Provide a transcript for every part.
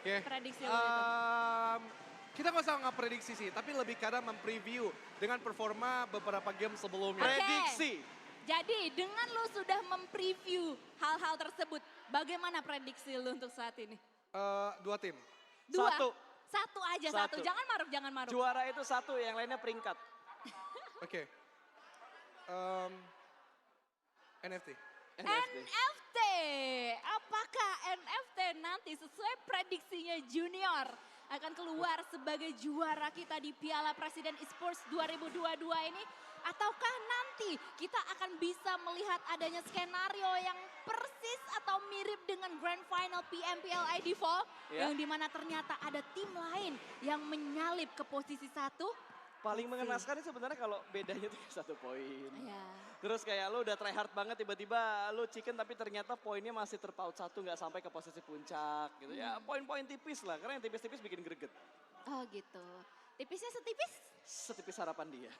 Oke. Prediksi lo itu. Kita nggak usah ngeprediksi sih, tapi lebih karena mempreview dengan performa beberapa game sebelumnya. Oke. Prediksi. Jadi dengan lo sudah mempreview hal-hal tersebut, bagaimana prediksi lo untuk saat ini? 2 tim. Dua. Satu. Satu aja, satu. Satu. Jangan maruk, jangan maruk. Juara itu satu, yang lainnya peringkat. Oke. NFT. NFT. Apakah NFT nanti sesuai prediksinya Junior akan keluar sebagai juara kita di Piala Presiden Esports 2022 ini? Ataukah nanti kita akan bisa melihat adanya skenario yang persis atau mirip dengan Grand Final PMPL ID4 yang dimana ternyata ada tim lain yang menyalip ke posisi 1? Paling mengenaskan sebenarnya kalau bedanya tuh 1 poin. Ya. Terus kayak lo udah try hard banget tiba-tiba lo chicken tapi ternyata poinnya masih terpaut 1 nggak sampai ke posisi puncak gitu. Ya poin-poin tipis lah karena yang tipis-tipis bikin greget. Oh gitu. Tipisnya setipis? Setipis harapan dia.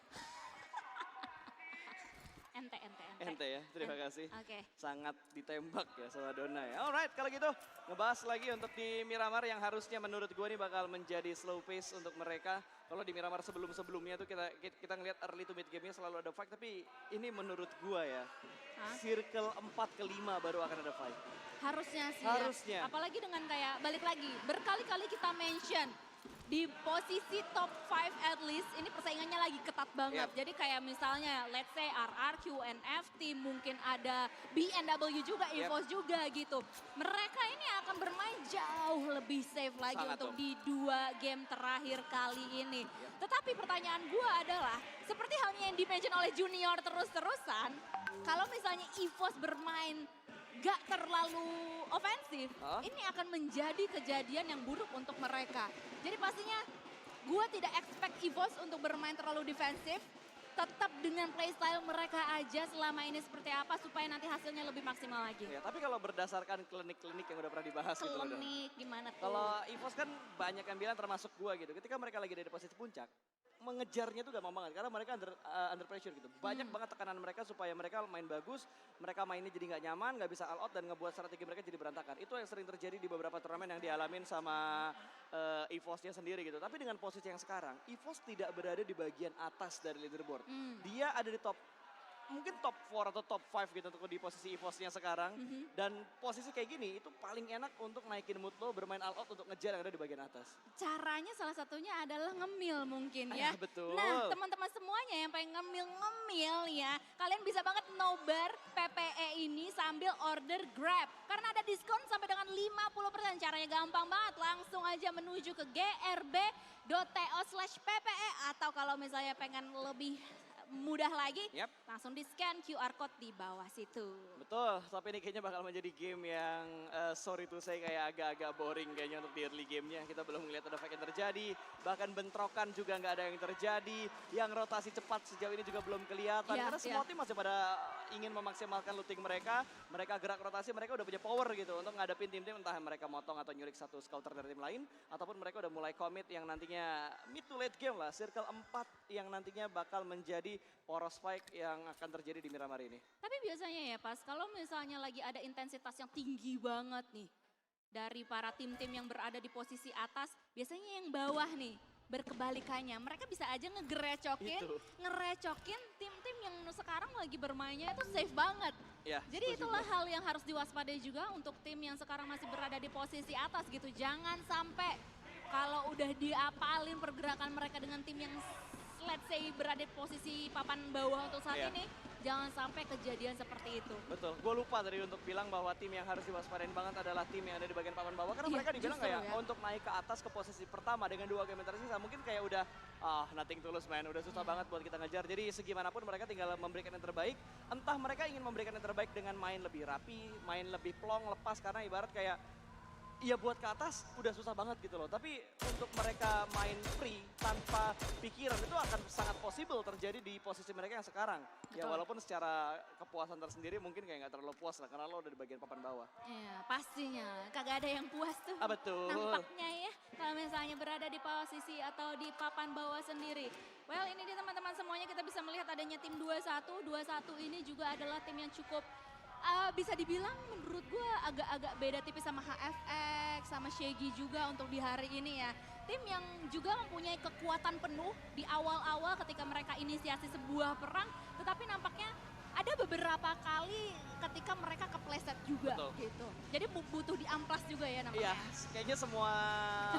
Ente. Ente ya, terima kasih. Oke. Sangat ditembak ya sama Dona ya. Alright, kalau gitu ngebahas lagi untuk di Miramar yang harusnya menurut gue nih bakal menjadi slow pace untuk mereka. Kalau di Miramar sebelum-sebelumnya tuh kita ngelihat early to mid game-nya selalu ada fight, tapi ini menurut gue ya, circle 4 ke 5 baru akan ada fight. Harusnya sih Harusnya. ya. Apalagi dengan kayak balik lagi, berkali-kali kita mention di posisi top 5 at least ini persaingannya lagi ketat banget. Yep. Jadi kayak misalnya let's say RRQ, NFT, mungkin ada BNW juga, EVOS juga gitu. Mereka ini akan bermain jauh lebih safe lagi Sangat untuk tuh. di 2 game terakhir kali ini. Tetapi pertanyaan gue adalah, seperti halnya yang dimention oleh Junior terus-terusan, kalau misalnya EVOS bermain gak terlalu ofensif, ini akan menjadi kejadian yang buruk untuk mereka. Jadi pastinya gue tidak expect EVOS untuk bermain terlalu defensif, tetap dengan playstyle mereka aja selama ini seperti apa supaya nanti hasilnya lebih maksimal lagi. Ya, tapi kalau berdasarkan klinik-klinik yang udah pernah dibahas gitu loh. Don. Klinik gimana tuh? Kalau EVOS kan banyak yang bilang termasuk gua gitu. Ketika mereka lagi ada di posisi puncak, mengejarnya tuh gampang banget karena mereka under pressure gitu. Banyak banget tekanan mereka supaya mereka main bagus, mereka mainnya jadi nggak nyaman, nggak bisa all out dan ngebuat strategi mereka jadi berantakan. Itu yang sering terjadi di beberapa turnamen yang dialamin sama EVOS-nya sendiri gitu. Tapi dengan posisi yang sekarang, EVOS tidak berada di bagian atas dari leaderboard. Dia ada di mungkin top 4 atau top 5 gitu untuk di posisi EVOS-nya sekarang. Dan posisi kayak gini itu paling enak untuk naikin mood lo bermain all out untuk ngejar yang ada di bagian atas. Caranya salah satunya adalah ngemil mungkin ya. Betul. Nah teman-teman semuanya yang pengen ngemil ya. Kalian bisa banget nobar PPE ini sambil order Grab. Karena ada diskon sampai dengan 50%. Caranya gampang banget. Langsung aja menuju ke grb.to/PPE. Atau kalau misalnya pengen lebih mudah lagi, langsung di scan QR code di bawah situ. Betul, tapi ini kayaknya bakal menjadi game yang sorry to say kayak agak-agak boring kayaknya untuk di early gamenya. Kita belum melihat ada fight yang terjadi, bahkan bentrokan juga nggak ada yang terjadi. Yang rotasi cepat sejauh ini juga belum kelihatan. Karena semua tim masih pada ingin memaksimalkan looting mereka. Mereka gerak rotasi, mereka udah punya power gitu untuk ngadepin tim-tim entah mereka motong atau nyulik satu scouter dari tim lain. Ataupun mereka udah mulai commit yang nantinya mid to late game lah. Circle 4 yang nantinya bakal menjadi poros fight yang akan terjadi di Miramar ini. Tapi biasanya ya Pas, kalau misalnya lagi ada intensitas yang tinggi banget nih. Dari para tim-tim yang berada di posisi atas, biasanya yang bawah nih berkebalikannya. Mereka bisa aja ngerecokin tim-tim yang sekarang lagi bermainnya itu safe banget. Ya, jadi itulah hal yang harus diwaspadai juga untuk tim yang sekarang masih berada di posisi atas gitu. Jangan sampai kalau udah diapalin pergerakan mereka dengan tim yang let's say berada di posisi papan bawah untuk saat ini, jangan sampai kejadian seperti itu. Betul, gue lupa tadi untuk bilang bahwa tim yang harus diwaspadain banget adalah tim yang ada di bagian papan bawah. Karena mereka dibilang kayak untuk naik ke atas ke posisi pertama dengan 2 game yang tersisa. Mungkin kayak udah, nothing tulus man, udah susah banget buat kita ngejar. Jadi segimanapun mereka tinggal memberikan yang terbaik. Entah mereka ingin memberikan yang terbaik dengan main lebih rapi, main lebih plong, lepas. Karena ibarat kayak, iya buat ke atas udah susah banget gitu loh. Tapi untuk mereka main free tanpa pikiran itu akan sangat possible terjadi di posisi mereka yang sekarang. Ya walaupun secara kepuasan tersendiri mungkin kayak nggak terlalu puas lah karena lo udah di bagian papan bawah. Iya pastinya, kagak ada yang puas tuh. Betul. Nampaknya ya kalau misalnya berada di posisi atau di papan bawah sendiri. Well ini dia teman-teman semuanya kita bisa melihat adanya tim 21. 21 ini juga adalah tim yang cukup bisa dibilang menurut gue agak-agak beda tipis sama HFX, Impact sama Shaggy juga untuk di hari ini ya. Tim yang juga mempunyai kekuatan penuh di awal-awal ketika mereka inisiasi sebuah perang, tetapi nampaknya ada beberapa kali ketika mereka kepleset juga Betul. gitu. Jadi butuh diamplas juga ya Iya, nampaknya. kayaknya semua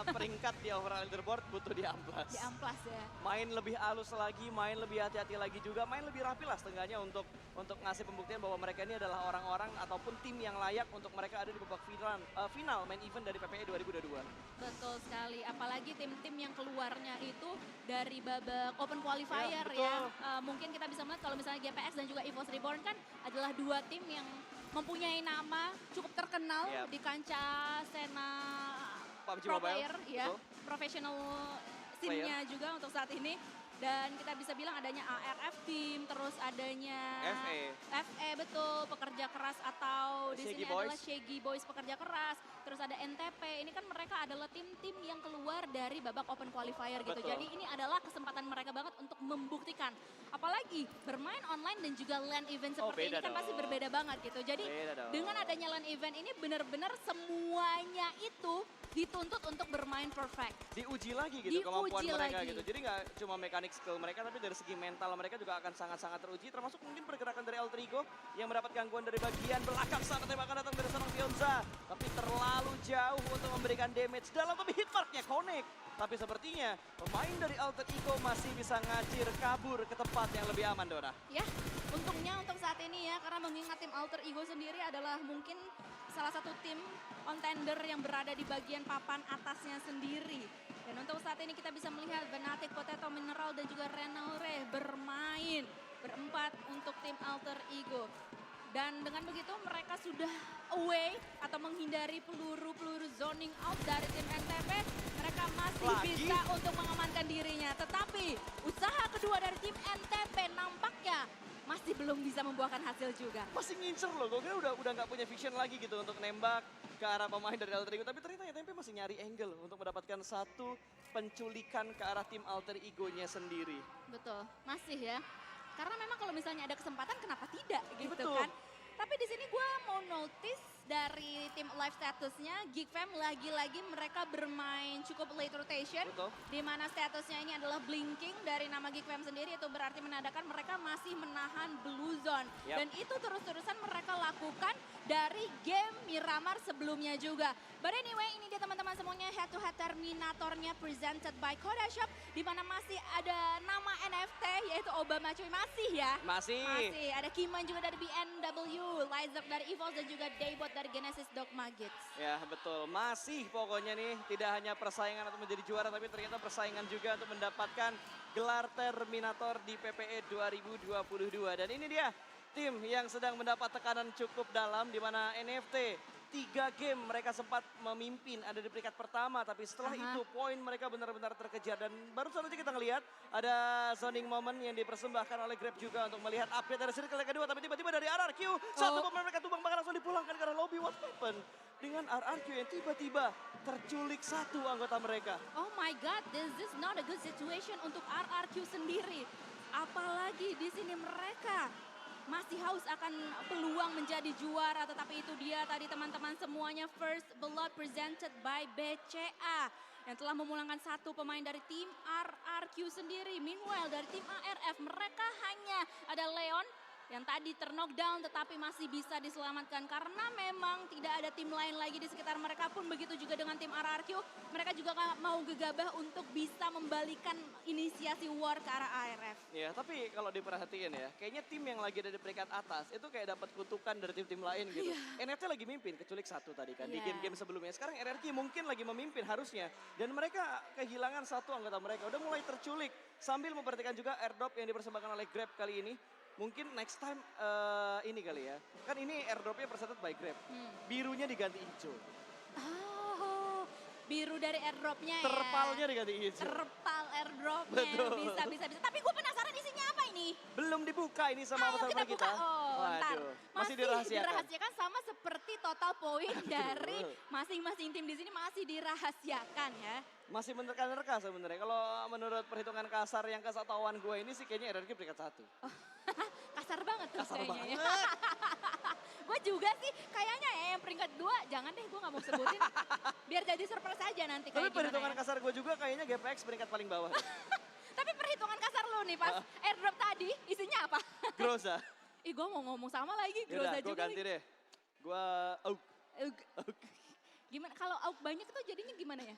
peringkat di overall leaderboard butuh diamplas. Diamplas ya. Main lebih halus lagi, main lebih hati-hati lagi juga, main lebih rapi lah setengahnya untuk ngasih pembuktian bahwa mereka ini adalah orang-orang ataupun tim yang layak untuk mereka ada di babak final main event dari PPE 2022. Betul sekali, apalagi tim-tim yang keluarnya itu dari babak open qualifier betul. ya. Mungkin kita bisa melihat kalau misalnya GPX dan juga EVOS Reborn kan adalah dua tim yang mempunyai nama cukup terkenal Yap. di kancah scena PUBG pro Mobile, player ya, betul. professional scene-nya juga untuk saat ini. Dan kita bisa bilang adanya ARF team, terus adanya FE betul, pekerja keras atau di Shaggy sini Boys. adalah Shaggy Boys pekerja keras. Terus ada NTP, ini kan mereka adalah tim-tim yang keluar dari babak open qualifier gitu. Betul. Jadi ini adalah kesempatan mereka banget untuk membuktikan. Apalagi bermain online dan juga LAN event seperti ini beda kan pasti dong. berbeda banget gitu. Jadi Beda dong. dengan adanya LAN event ini benar-benar semuanya itu dituntut untuk bermain perfect. Diuji lagi gitu kemampuan Diuji mereka lagi. gitu. Jadi nggak cuma mekanik skill mereka, tapi dari segi mental mereka juga akan sangat-sangat teruji. Termasuk mungkin pergerakan dari Alter Ego yang mendapat gangguan dari bagian belakang saat tembakan datang dari seorang Fionza. Tapi terlalu jauh untuk memberikan damage dalam, tapi hitmarknya connect. Tapi sepertinya pemain dari Alter Ego masih bisa ngacir kabur ke tempat yang lebih aman, Dora. Ya, untungnya untuk saat ini ya, karena mengingat tim Alter Ego sendiri adalah mungkin salah satu tim contender yang berada di bagian papan atasnya sendiri. Dan untuk saat ini kita bisa melihat Benatic, Potato Mineral dan juga Renalre bermain berempat untuk tim Alter Ego. Dan dengan begitu mereka sudah away atau menghindari peluru-peluru zoning out dari tim NTP. Mereka masih Lagi? bisa untuk mengamankan dirinya. Tetapi usaha kedua dari tim NTP nampaknya masih belum bisa membuahkan hasil juga. Masih ngincer loh, gue kira udah nggak punya vision lagi gitu untuk nembak ke arah pemain dari Alter Ego. Tapi ternyata ya TMP masih nyari angle untuk mendapatkan satu penculikan ke arah tim Alter Ego-nya sendiri. Betul, masih ya. Karena memang kalau misalnya ada kesempatan kenapa tidak gitu Betul. kan. Tapi di sini gue mau notice dari tim live statusnya, Geek Fam lagi-lagi mereka bermain cukup late rotation. Betul. Di mana statusnya ini adalah blinking dari nama Geek Fam sendiri, itu berarti menandakan mereka masih menahan blue zone. Yap. Dan itu terus-terusan mereka lakukan dari game Miramar sebelumnya juga. But anyway, ini dia teman-teman semuanya, head to head Terminatornya presented by Koda Shop, di mana masih ada nama NFT yaitu Obama cuy, masih ya. Masih. Masih ada Kiman juga dari BMW, Lizard dari EVOS dan juga Daybot dari Genesis Dogma Gits. Ya betul, masih pokoknya nih tidak hanya persaingan untuk menjadi juara, tapi ternyata persaingan juga untuk mendapatkan gelar Terminator di PPE 2022. Dan ini dia tim yang sedang mendapat tekanan cukup dalam, di mana NFT 3 game mereka sempat memimpin ada di peringkat pertama, tapi setelah itu poin mereka benar-benar terkejar. Dan baru saja kita ngelihat ada zoning moment yang dipersembahkan oleh Grab juga untuk melihat update dari circle yang kedua, tapi tiba-tiba dari RRQ satu pemain mereka tumbang, bahkan langsung dipulangkan ke arah lobby. What happened dengan RRQ yang tiba-tiba terculik satu anggota mereka? Oh my god, this is not a good situation untuk RRQ sendiri. Apalagi di sini mereka masih haus akan peluang menjadi juara, tetapi itu dia tadi teman-teman semuanya, First Blood presented by BCA yang telah memulangkan satu pemain dari tim RRQ sendiri. Meanwhile dari tim ARF mereka hanya ada Leon yang tadi terknockdown tetapi masih bisa diselamatkan karena memang tidak ada tim lain lagi di sekitar mereka, pun begitu juga dengan tim RRQ. Mereka juga mau gegabah untuk bisa membalikan inisiasi war ke arah ARF. Ya, tapi kalau diperhatiin ya, kayaknya tim yang lagi ada di peringkat atas itu kayak dapat kutukan dari tim-tim lain gitu. NFT lagi mimpin, keculik satu tadi kan di Iya. game-game sebelumnya. Sekarang RRQ mungkin lagi memimpin harusnya. Dan mereka kehilangan satu anggota mereka, udah mulai terculik. Sambil memperhatikan juga airdrop yang dipersembahkan oleh Grab kali ini. Mungkin next time ini kali ya. Kan ini airdropnya presented by Grab. Birunya diganti hijau. Oh, biru dari airdropnya ya. Terpalnya diganti hijau. Terpal airdropnya, Betul. bisa. Tapi gue penasaran isinya apa ini? Belum dibuka ini sama Ayo peserta kita buka. Oh, ntar. masih dirahasiakan. Sama seperti total poin dari masing-masing tim di sini masih dirahasiakan ya. Masih menerka-nerka sebenarnya. Kalau menurut perhitungan kasar yang kesetahuan gue ini sih kayaknya RRQ peringkat 1. Kasar banget tuh Kasar kayaknya ya. banget. Gue juga sih kayaknya ya yang peringkat 2, jangan deh gue gak mau sebutin. Biar jadi surprise aja nanti Tapi kayak perhitungan gimana ya. kasar gue juga kayaknya GPX peringkat paling bawah. Tapi perhitungan kasar lu nih pas airdrop tadi isinya apa? Groza. Ih gue mau ngomong sama lagi, Yaudah, Groza gue juga ganti nih. deh. Gue Gimana kalau Auk banyak itu jadinya gimana ya?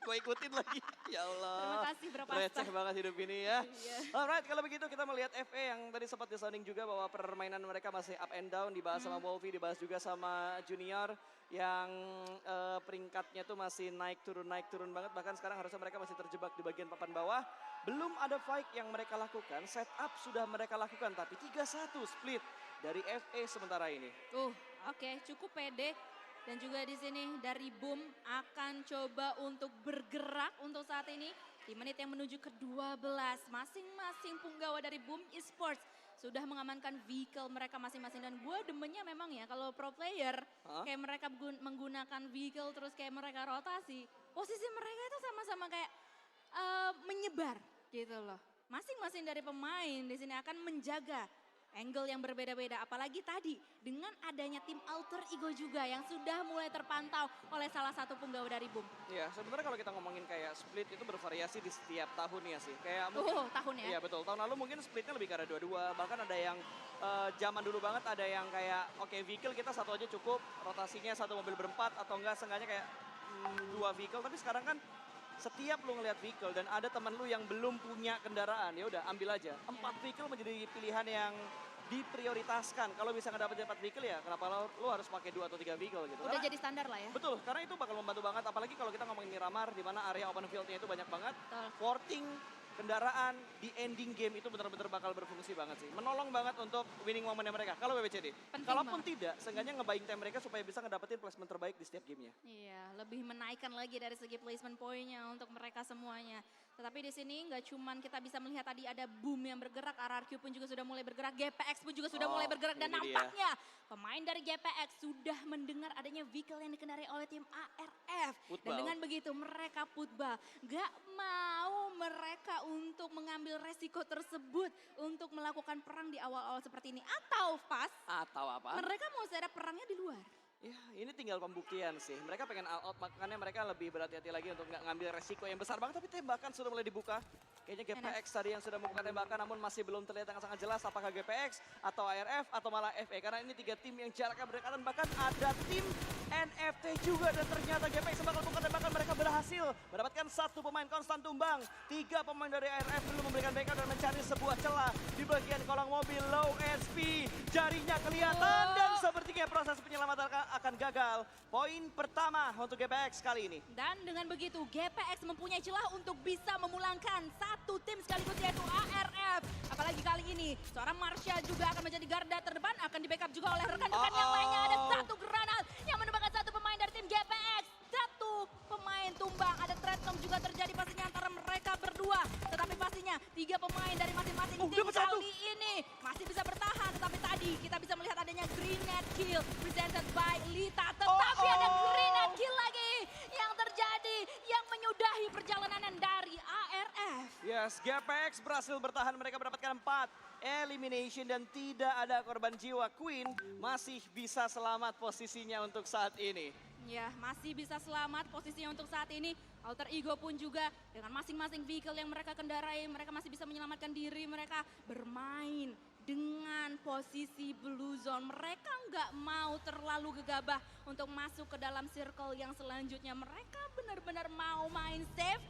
gue ikutin lagi. Ya Allah. Terima kasih berapa Receh banget hidup ini ya. Iya. Alright, kalau begitu kita melihat FA yang tadi sempat disounding juga bahwa permainan mereka masih up and down. Dibahas sama Wolvie, dibahas juga sama Junior. Yang peringkatnya tuh masih naik turun banget. Bahkan sekarang harusnya mereka masih terjebak di bagian papan bawah. Belum ada fight yang mereka lakukan, setup sudah mereka lakukan. Tapi 3-1 split dari FA sementara ini. Oke, cukup pede. Dan juga di sini dari Boom akan coba untuk bergerak untuk saat ini. Di menit yang menuju ke-12, masing-masing punggawa dari Boom Esports sudah mengamankan vehicle mereka masing-masing. Dan gue demennya memang ya kalau pro player kayak mereka menggunakan vehicle terus kayak mereka rotasi. Posisi mereka itu sama-sama kayak menyebar gitu loh. Masing-masing dari pemain di sini akan menjaga angle yang berbeda-beda, apalagi tadi dengan adanya tim alter ego juga yang sudah mulai terpantau oleh salah satu punggawa dari Boom. Iya, sebenarnya kalau kita ngomongin kayak split itu bervariasi di setiap tahun ya sih. Kayak mungkin, Tahun ya? Iya betul, tahun lalu mungkin splitnya lebih ke arah 2-2, bahkan ada yang zaman dulu banget ada yang kayak oke, vehicle kita satu aja cukup, rotasinya satu mobil berempat atau enggak seenggaknya kayak 2 vehicle, tapi sekarang kan setiap lu ngelihat vehicle dan ada teman lu yang belum punya kendaraan, ya udah ambil aja. 4 vehicle menjadi pilihan yang diprioritaskan. Kalau bisa ngedapetin 4 vehicle ya kenapa lu harus pakai 2 atau 3 vehicle gitu. Udah jadi standar lah ya. Betul, karena itu bakal membantu banget apalagi kalau kita ngomongin Miramar di mana area open field-nya itu banyak banget. Betul. Porting kendaraan di ending game itu benar-benar bakal berfungsi banget sih. Menolong banget untuk winning momennya mereka. Kalau WWCD. Penting Kalaupun banget. tidak, seenggaknya ngebaik time mereka supaya bisa ngedapetin placement terbaik di setiap gamenya. Iya, lebih menaikkan lagi dari segi placement poinnya untuk mereka semuanya. Tetapi di sini nggak cuman kita bisa melihat tadi ada Boom yang bergerak, RRQ pun juga sudah mulai bergerak, GPX pun juga sudah mulai bergerak dan ini dia. nampaknya pemain dari GPX sudah mendengar adanya vehicle yang dikendarai oleh tim ARF. Dan Football. dengan begitu mereka football, nggak mau mereka untuk mengambil resiko tersebut untuk melakukan perang di awal-awal seperti ini. Atau pas Atau apa? mereka mau secara perangnya di luar. Ya, ini tinggal pembuktian sih. Mereka pengen all out, makanya mereka lebih berhati-hati lagi untuk nggak ngambil resiko yang besar banget. Tapi tembakan sudah mulai dibuka. Kayaknya GPX tadi yang sudah membuka tembakan, namun masih belum terlihat yang sangat jelas apakah GPX atau ARF atau malah FA. Karena ini 3 tim yang jaraknya berdekatan, bahkan ada tim NFT juga. Dan ternyata GPX bakal buka tembakan, mereka berhasil mendapatkan 1 pemain konstan tumbang. 3 pemain dari ARF belum memberikan backup dan mencari sebuah celah di bagian kolong mobil. Low SP, jarinya kelihatan dan sepertinya proses penyelamatan akan gagal. Poin pertama untuk GPX kali ini. Dan dengan begitu GPX mempunyai celah untuk bisa memulangkan satu tim sekaligus yaitu ARF. Apalagi kali ini seorang Marsha juga akan menjadi garda terdepan, akan di backup juga oleh rekan-rekan yang lainnya. Ada 1 granat yang menembakkan 1 pemain dari tim GPX. 1 pemain tumbang, ada threat bomb juga terjadi pastinya antara mereka berdua. Tetapi pastinya 3 pemain dari masing-masing tim dapat 1. kali ini masih bisa bertahan. Tetapi tadi kita bisa melihat adanya grenade kill presented by Lita. Tetapi ada grenade kill lagi yang terjadi yang menyudahi perjalanan dari ARF. Yes, GPX berhasil bertahan. Mereka mendapatkan 4 elimination dan tidak ada korban jiwa. Queen masih bisa selamat posisinya untuk saat ini. Ya, masih bisa selamat posisinya untuk saat ini. Alter Ego pun juga dengan masing-masing vehicle yang mereka kendarai, mereka masih bisa menyelamatkan diri. Mereka bermain dengan posisi blue zone. Mereka nggak mau terlalu gegabah untuk masuk ke dalam circle yang selanjutnya. Mereka benar-benar mau main safe.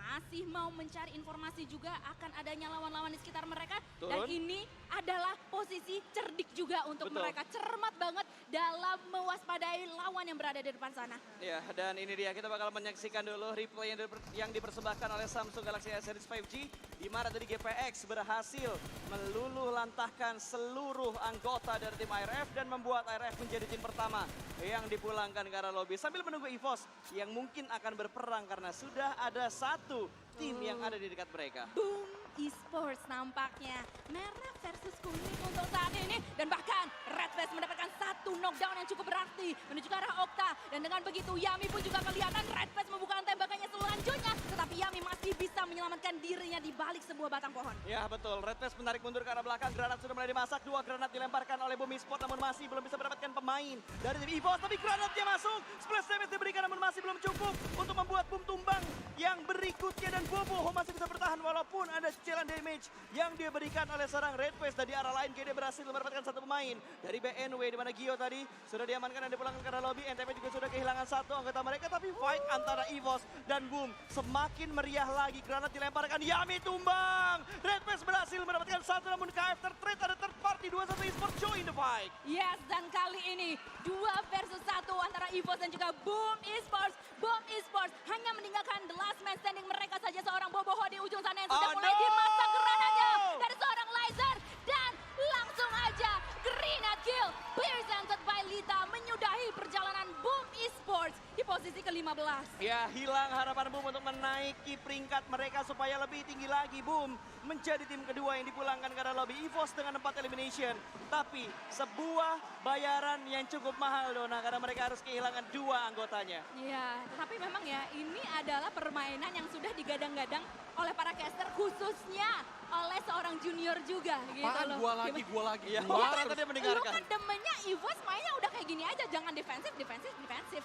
Masih mau mencari informasi juga akan adanya lawan-lawan di sekitar mereka. Dan ini adalah posisi cerdik juga untuk mereka. Cermat banget dalam mewaspadai lawan yang berada di depan sana. Ya, dan ini dia kita bakal menyaksikan dulu replay yang dipersembahkan oleh Samsung Galaxy S Series 5G. Di mana tadi GPX berhasil meluluh lantahkan seluruh anggota dari tim ARF dan membuat ARF menjadi tim pertama yang dipulangkan ke arah lobby. Sambil menunggu EVOS yang mungkin akan berperang karena sudah ada 1 tim yang ada di dekat mereka. Boom Esports nampaknya merah versus kuning untuk saat ini. Dan bahkan Red Face mendapatkan 1 knockdown yang cukup berarti menuju ke arah Okta. Dan dengan begitu Yami pun juga kelihatan Red Face membuka tembakannya selanjutnya. Tetapi Yami masih bisa menyelamatkan dirinya di bagian balik sebuah batang pohon. Ya betul, Red Face menarik mundur ke arah belakang, granat sudah mulai dimasak, 2 granat dilemparkan oleh Boom Esports namun masih belum bisa mendapatkan pemain dari tim EVOS, tapi granatnya masuk, splash damage diberikan namun masih belum cukup untuk membuat Boom tumbang yang berikutnya dan Bobo masih bisa bertahan walaupun ada cicilan damage yang dia berikan oleh seorang Red Face dan di arah lain GD berhasil mendapatkan satu pemain dari BNW di mana Gio tadi sudah diamankan dan dipulangkan ke arah lobby, NTP juga sudah kehilangan satu anggota mereka tapi fight antara EVOS dan Boom semakin meriah lagi, granat dilemparkan, Yami tumbang, Red Face berhasil mendapatkan satu namun KF tertrade, ada third party 21 Esports join the fight. Yes, dan kali ini 2 versus 1 antara EVOS dan juga Boom Esports. Boom Esports hanya meninggalkan the last man standing mereka saja, seorang Boboho di ujung sana yang sudah mulai dimasak granatnya dari seorang Laser. Dan langsung aja grenade kill presented by Lita menyudahi perjalanan Boom Esports di posisi ke-15. Ya, hilang harapan Boom untuk menaiki peringkat mereka supaya lebih tinggi lagi. Boom menjadi tim kedua yang dipulangkan ke arah lobby, EVOS dengan 4 elimination. Tapi sebuah bayaran yang cukup mahal Dona karena mereka harus kehilangan 2 anggotanya. Iya, tapi memang ya ini adalah permainan yang sudah digadang-gadang oleh para caster khususnya oleh seorang junior juga gitu Apaan loh. gua lagi. Ya, Gua ternyata terus. dia Lu mendengarkan. kan demennya EVOS mainnya udah kayak gini aja, jangan defensif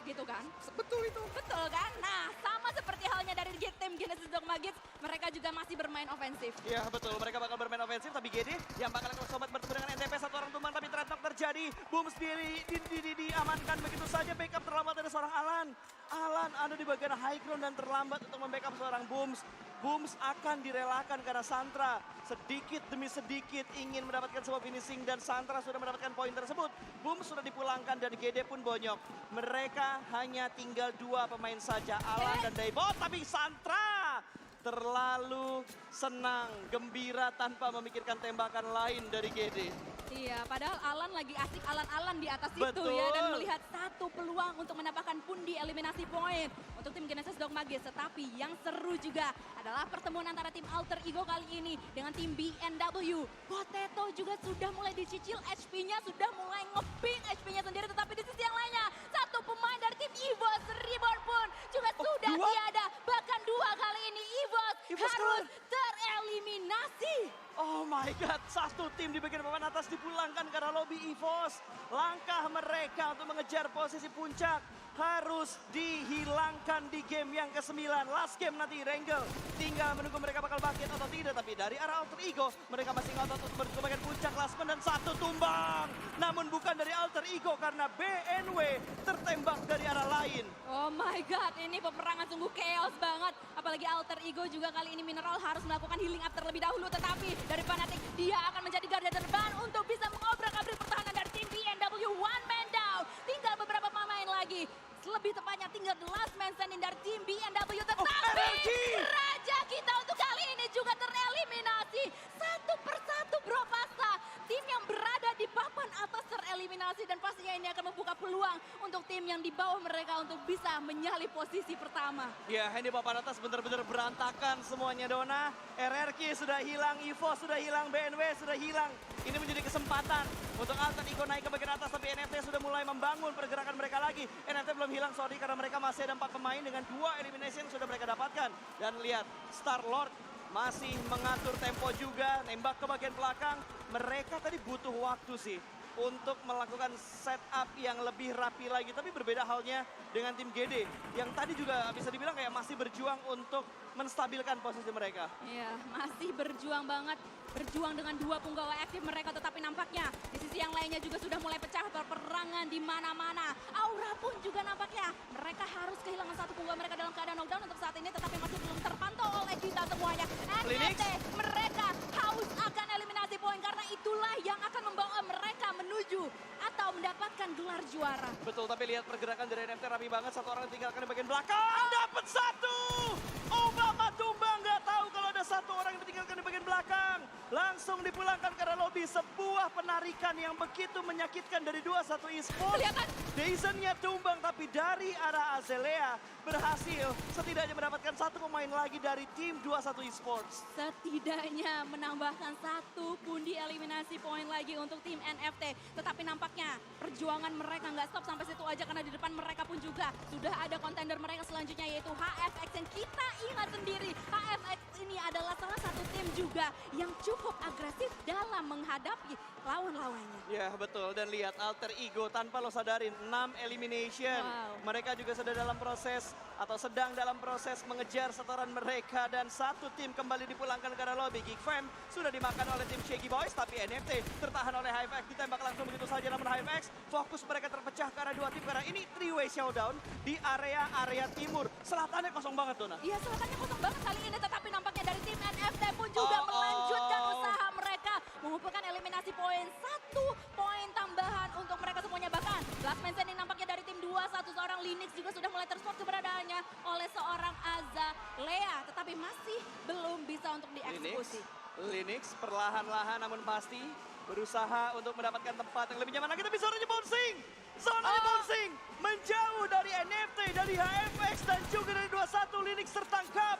gitu kan. Betul itu. Betul kan? Nah, sama seperti halnya dari tim Genesis Dogma Kids, mereka juga masih bermain ofensif. Ya betul, mereka bakal bermain ofensif tapi GD yang bakal sobat bertemu dengan NTP, satu orang tumbang tapi trade knock terjadi. Boom sendiri diamankan begitu saja, backup terlambat dari seorang Alan. Alan ada di bagian high ground dan terlambat untuk membackup seorang Booms. Booms akan direlakan karena Santra sedikit demi sedikit ingin mendapatkan sebuah finishing dan Santra sudah mendapatkan poin tersebut. Booms sudah dipulangkan dan GD pun bonyok. Mereka hanya tinggal 2 pemain saja, Alan dan Daibot, tapi Santra terlalu senang, gembira tanpa memikirkan tembakan lain dari GD. Iya, padahal Alan lagi asik Alan-Alan di atas itu Betul. ya. Dan melihat satu peluang untuk mendapatkan pundi eliminasi poin untuk tim Genesis Dogma Kids. Tetapi yang seru juga adalah pertemuan antara tim Alter Ego kali ini dengan tim BNW. Potato juga sudah mulai dicicil HP-nya, sudah mulai ngeping HP-nya sendiri. Tetapi di sisi yang lainnya, satu pemain dari tim EVOS Reborn pun juga sudah 2? tiada. Bahkan 2 kali ini EVOS EVOS harus tereliminasi. Oh my God, satu tim di bagian papan atas dipulangkan ke arah lobby EVOS. Langkah mereka untuk mengejar posisi puncak harus dihilangkan di game yang ke-9. Last game nanti Wrangle tinggal menunggu mereka bakal bangkit atau tidak. Tapi dari arah Alter Ego mereka masih ngotot untuk menuju ke bagian puncak klasmen dan satu tumbang. Namun bukan dari Alter Ego karena BNW tertembak dari arah lain. Oh my God, ini peperangan sungguh chaos banget. Apalagi Alter Ego juga kali ini Mineral harus melakukan healing up terlebih dahulu. Tetapi dari Fnatic dia akan menjadi garda terdepan untuk bisa mengobrak-abrik pertahanan dari tim BNW. One man down, tinggal beberapa pemain lagi. Lebih tepatnya tinggal the last man standing dari tim BNW. Tetapi raja kita untuk kali ini juga tereliminasi. Satu persatu Bro Pasta. Tim yang berada di papan atas tereliminasi dan pastinya ini akan membuka peluang untuk tim yang di bawah mereka untuk bisa menyalip posisi pertama. Ya, ini papan atas benar-benar berantakan semuanya Dona. RRQ sudah hilang, EVOS sudah hilang, BNW sudah hilang. Ini menjadi kesempatan untuk Alter Ego naik ke bagian atas, tapi NFT sudah mulai membangun pergerakan mereka lagi. NFT belum hilang, sorry, karena mereka masih ada 4 pemain dengan 2 elimination yang sudah mereka dapatkan. Dan lihat, Star-Lord masih mengatur tempo juga, nembak ke bagian belakang. Mereka tadi butuh waktu sih untuk melakukan setup yang lebih rapi lagi. Tapi berbeda halnya dengan tim GD yang tadi juga bisa dibilang kayak masih berjuang untuk menstabilkan posisi mereka. Iya, masih berjuang banget. Berjuang dengan 2 punggawa aktif mereka, tetapi nampaknya di sisi yang lainnya juga sudah mulai pecah peperangan di mana-mana. Aura pun juga nampaknya mereka harus kehilangan 1 punggawa mereka dalam keadaan knockdown untuk saat ini, tetapi masih belum terpantau oleh kita semuanya. NFT mereka haus akan eliminasi poin karena itulah yang akan membawa mereka menuju atau mendapatkan gelar juara. Betul, tapi lihat pergerakan dari NFT rapi banget. Satu orang ditinggalkan di bagian belakang, dapat 1. Obama tumbang, nggak tahu kalau ada 1 orang yang ditinggalkan di bagian belakang. Langsung dipulangkan ke arah lobby, sebuah penarikan yang begitu menyakitkan dari 21 Esports. Kelihatan. Dazen-nya tumbang, tapi dari arah Azalea berhasil setidaknya mendapatkan 1 pemain lagi dari tim 21 Esports. Setidaknya menambahkan 1 pundi eliminasi poin lagi untuk tim NFT. Tetapi nampaknya perjuangan mereka nggak stop sampai situ aja karena di depan mereka pun juga sudah ada kontender mereka selanjutnya yaitu HFX yang kita ingat sendiri. HFX ini adalah salah satu tim juga yang cukup agresif dalam menghadapi lawan-lawannya. Ya betul, dan lihat alter ego tanpa lo sadarin 6 elimination. Wow. Mereka juga sudah dalam proses atau sedang dalam proses mengejar setoran mereka dan satu tim kembali dipulangkan ke arah lobby. Geek Fam sudah dimakan oleh tim Shaggy Boys tapi NFT tertahan oleh HFX, ditembak langsung begitu saja namun HFX fokus mereka terpecah ke arah dua tim karena ini three-way showdown di area timur. Selatannya kosong banget Dona. Iya, selatannya kosong banget kali ini, tetapi nampaknya dari tim NFT pun juga melanjutkan usaha mereka mengumpulkan eliminasi poin, 1 poin tambahan untuk mereka semuanya. Bahkan last man standing nampaknya dari tim 2-1, seorang Linux juga sudah mulai terspot keberadaannya oleh seorang Azalea, tetapi masih belum bisa untuk dieksekusi. Linux perlahan-lahan namun pasti berusaha untuk mendapatkan tempat yang lebih nyaman lagi, tapi zonanya bouncing. Zonanya bouncing menjauh dari NFT, dari HFX dan juga dari 21. Linux tertangkap.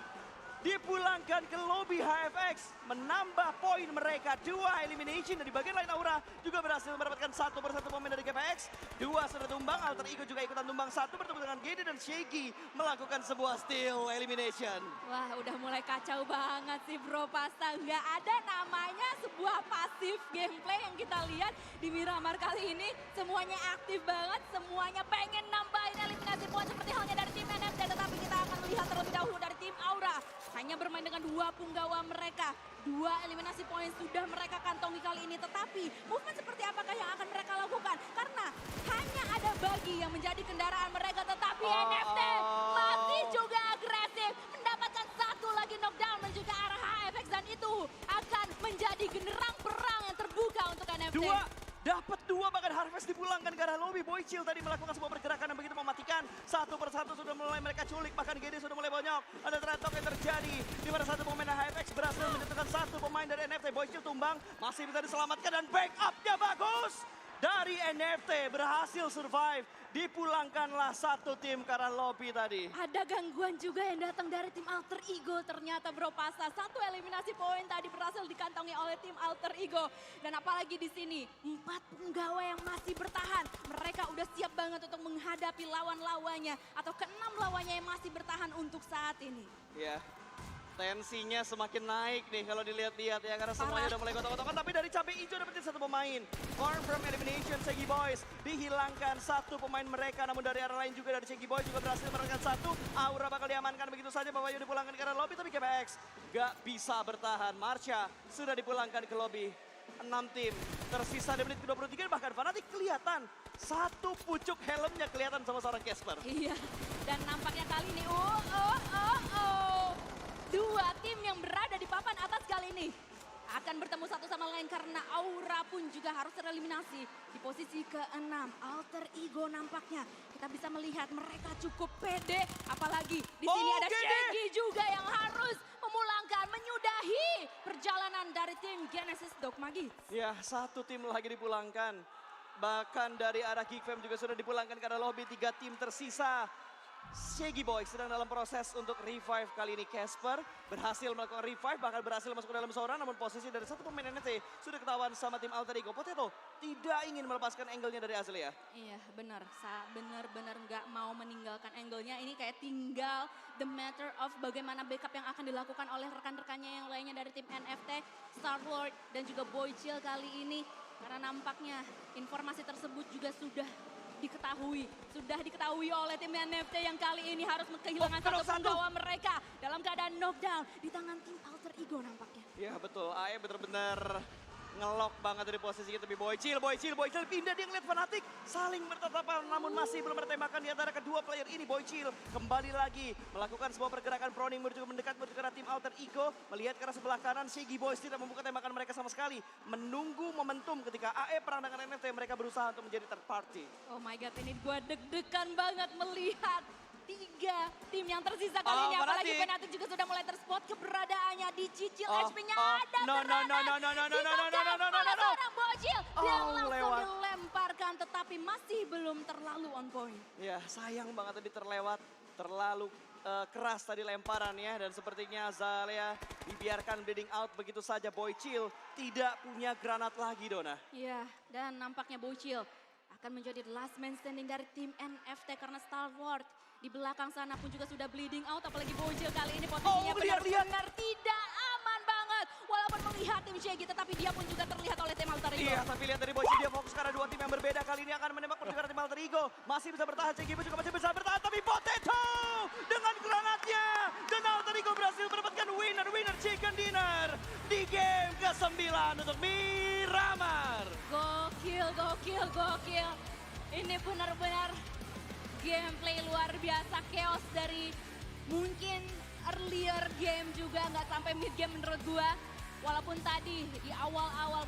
Dipulangkan ke lobby HFX, menambah poin mereka. 2 elimination dari bagian lain Aura juga berhasil mendapatkan 1 persatu pemain dari GPX. 2 sudah tumbang, Alter Ego juga ikutan tumbang 1 bertemu dengan Gede dan Shaggy melakukan sebuah steal elimination. Wah, udah mulai kacau banget sih Bro Pasta. Nggak ada namanya sebuah pasif gameplay yang kita lihat di Miramar kali ini. Semuanya aktif banget, semuanya pengen nambahin eliminasi poin seperti halnya dari tim NFT. Tetapi kita akan melihat terlebih dahulu dari tim Aura. Hanya bermain dengan 2 punggawa mereka. 2 eliminasi poin sudah mereka kantongi kali ini. Tetapi movement seperti apakah yang akan mereka lakukan? Karena hanya ada Buggy yang menjadi kendaraan mereka. Tetapi NFT masih juga agresif. Mendapatkan 1 lagi knockdown menuju ke arah HFX. Dan itu akan menjadi generang perang yang terbuka untuk NFT. Dapat 2 bahkan Harvest dipulangkan ke arah lobby. Boychill tadi melakukan sebuah pergerakan yang begitu mematikan. 1 persatu sudah mulai mereka culik, bahkan GD sudah mulai bonyok. Ada tretok yang terjadi di mana satu pemain HFX berhasil menjatuhkan 1 pemain dari NFT. Boychill tumbang, masih bisa diselamatkan dan backupnya bagus. Dari NFT berhasil survive. Dipulangkanlah 1 tim ke arah lobby tadi. Ada gangguan juga yang datang dari tim Alter Ego ternyata Bro Pasa. 1 eliminasi poin tadi berhasil dikantongi oleh tim Alter Ego. Dan apalagi di sini 4 penggawa yang masih bertahan. Mereka udah siap banget untuk menghadapi lawan-lawannya. Atau ke-6 lawannya yang masih bertahan untuk saat ini. Ya, tensinya semakin naik nih kalau dilihat-lihat ya. Karena semuanya udah mulai gotok-gotokan. Tapi dari cabai hijau dapetin 1 pemain. Farm from elimination Shaggy Boys. Dihilangkan 1 pemain mereka. Namun dari arah lain juga dari Shaggy Boys juga berhasil mendapatkan 1. Aura bakal diamankan begitu saja. Bapak Yu dipulangkan ke arah lobby. Tapi KPX gak bisa bertahan. Marsha sudah dipulangkan ke lobby. 6 tim tersisa di menit ke-23. Bahkan Fnatic kelihatan 1 pucuk helmnya kelihatan sama seorang Casper. Iya, dan nampaknya kali ini 2 tim yang berada di papan atas kali ini akan bertemu satu sama lain karena Aura pun juga harus tereliminasi di posisi ke-6. Alter Ego nampaknya kita bisa melihat mereka cukup pede, apalagi di sini ada Shaggy juga yang harus memulangkan, menyudahi perjalanan dari tim Genesis Dogma Geeks. Ya, 1 tim lagi dipulangkan. Bahkan dari arah Geek Fam juga sudah dipulangkan ke arah lobby. 3 tim tersisa. Shaggy Boys sedang dalam proses untuk revive kali ini. Casper berhasil melakukan revive, bahkan berhasil masuk ke dalam zona. Namun posisi dari 1 pemain NFT sudah ketahuan sama tim Alter Ego. Potato tidak ingin melepaskan angle-nya dari Azalea. Iya benar, benar-benar nggak mau meninggalkan angle-nya. Ini kayak tinggal the matter of bagaimana backup yang akan dilakukan oleh rekan-rekannya yang lainnya dari tim NFT, Star-Lord dan juga Boychill kali ini. Karena nampaknya informasi tersebut juga sudah diketahui oleh tim NFT yang kali ini harus kehilangan 1 penggawa mereka dalam keadaan knockdown di tangan tim Alter Ego nampaknya. Ya betul, AE benar-benar ngelok banget dari posisi itu. Tapi Boychill pindah, dia ngeliat Fnatic saling bertatapan namun masih belum ada tembakan di antara kedua player ini. Boychill kembali lagi melakukan sebuah pergerakan proning menuju mendekat menuju ke arah tim Alter Ego. Melihat ke arah sebelah kanan, Shaggy Boys tidak membuka tembakan mereka sama sekali. Menunggu momentum ketika AE perang dengan NFT, mereka berusaha untuk menjadi third party. Oh my god, ini gue deg-degan banget melihat 3 tim yang tersisa kali ini. Apalagi Fnatic juga sudah mulai terspot keberadaannya, dicicil HP-nya ada serangan. Seorang Boychill yang langsung dilemparkan tetapi masih belum terlalu on point. Ya sayang banget tadi terlalu keras tadi lemparannya. Dan sepertinya Azalea dibiarkan bleeding out begitu saja. Boychill tidak punya granat lagi Dona. Iya, dan nampaknya Boychill akan menjadi last man standing dari tim NFT karena Star-Lord di belakang sana pun juga sudah bleeding out. Apalagi Boychill kali ini posisinya benar-benar tidak Shaggy, tetapi dia pun juga terlihat oleh tim Alter Ego. Iya, tapi lihat dari Boyce dia fokus karena dua tim yang berbeda. Kali ini akan menembak pertukaran tim Alter Ego. Masih bisa bertahan, Shaggy pun juga masih bisa bertahan. Tapi Potato dengan granatnya. Dan Alter Ego berhasil mendapatkan winner chicken dinner di game ke-9 untuk Miramar. Gokil. Ini benar-benar gameplay luar biasa, chaos dari mungkin earlier game juga, nggak sampai mid game menurut gua. Walaupun tadi di awal-awal